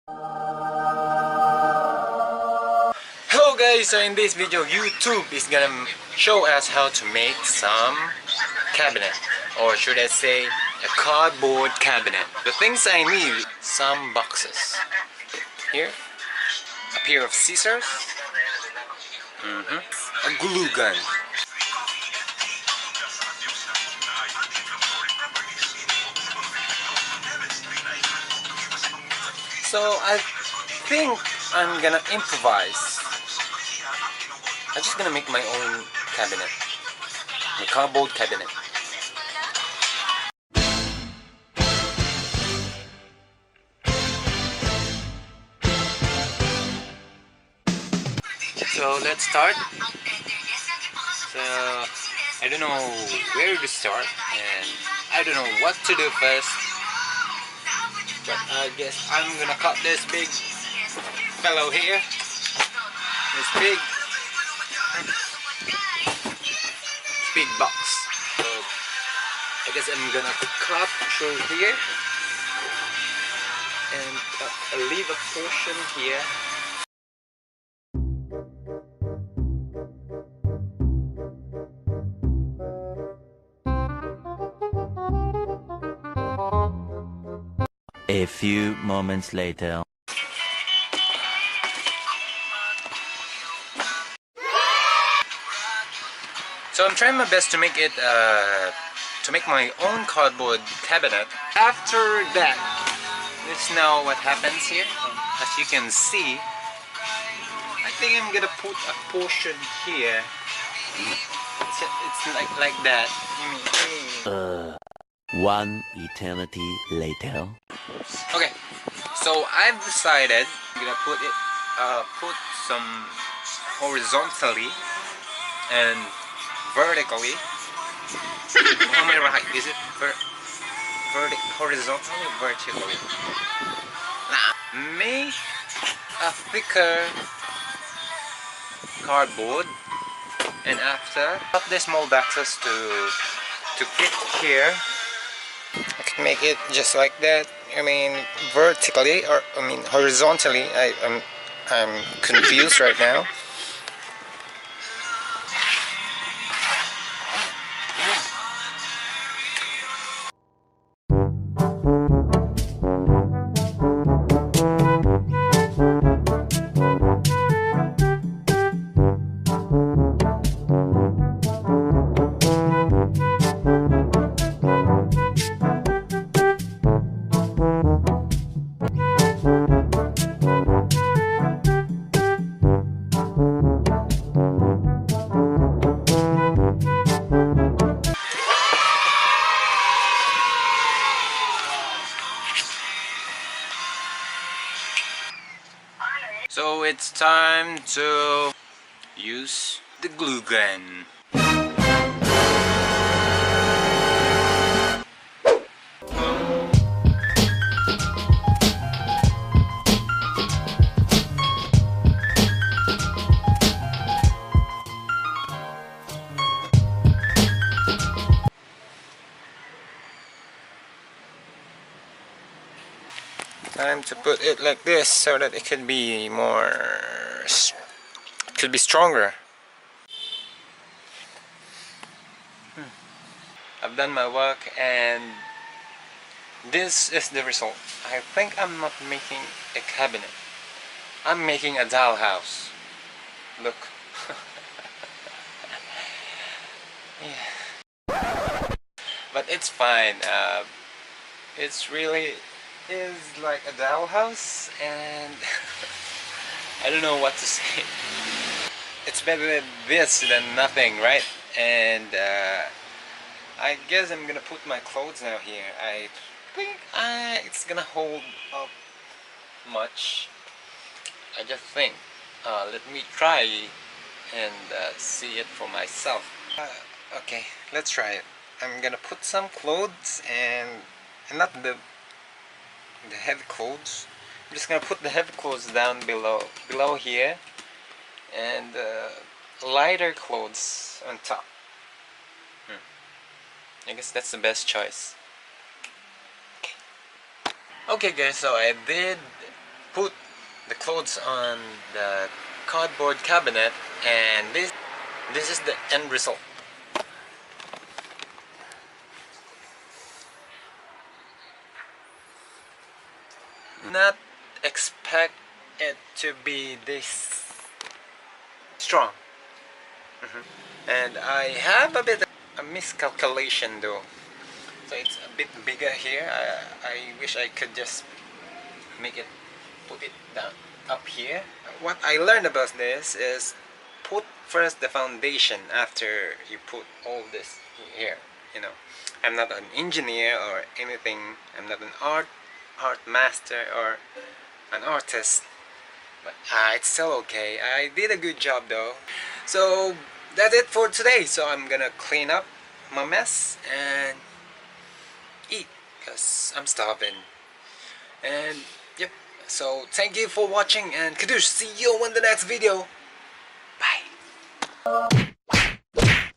Hello guys, so in this video YouTube is gonna show us how to make some cabinet, or should I say a cardboard cabinet. The things I need: some boxes here, a pair of scissors, a glue gun, so I think I'm gonna improvise. I'm just gonna make my own cabinet, a cardboard cabinet. So let's start. So I don't know where to start, and I don't know what to do first. But I guess I'm gonna cut this big fellow here. This big box. So I guess I'm gonna cut through here and leave a portion here. A few moments later. So I'm trying my best to make it, to make my own cardboard cabinet. After that, this is now what happens here. As you can see, I think I'm gonna put a portion here. It's like that. One eternity later. Okay, so I've decided I'm gonna put it, put some horizontally and vertically. How am I right? Is it horizontally or vertically? Make a thicker cardboard, and after cut the small boxes to fit here. I can make it just like that. I mean vertically, or I mean horizontally. I'm confused right now. So it's time to use the glue gun. Time to put it like this so that it could be stronger. I've done my work and this is the result. I think I'm not making a cabinet. I'm making a dollhouse. Look. Yeah. But it's fine. It's really is like a dollhouse, and I don't know what to say. It's better than this than nothing, right? And I guess I'm gonna put my clothes now here. I think it's gonna hold up much. I just think. Let me try and see it for myself. Okay, let's try it. I'm gonna put some clothes and not the heavy clothes. I'm just gonna put the heavy clothes down below here, and lighter clothes on top. I guess that's the best choice. Okay guys, so I did put the clothes on the cardboard cabinet, and this is the end result. Not expect it to be this strong. And I have a bit of a miscalculation though, so it's a bit bigger here. I wish I could just make it, put it down up here. What I learned about this is put first the foundation after you put all this here, you know. I'm not an engineer or anything. I'm not an art master or an artist, but it's still okay. I did a good job though. So that's it for today. So I'm gonna clean up my mess and eat because I'm starving. And yep, so thank you for watching, and Kadush, see you on the next video. Bye.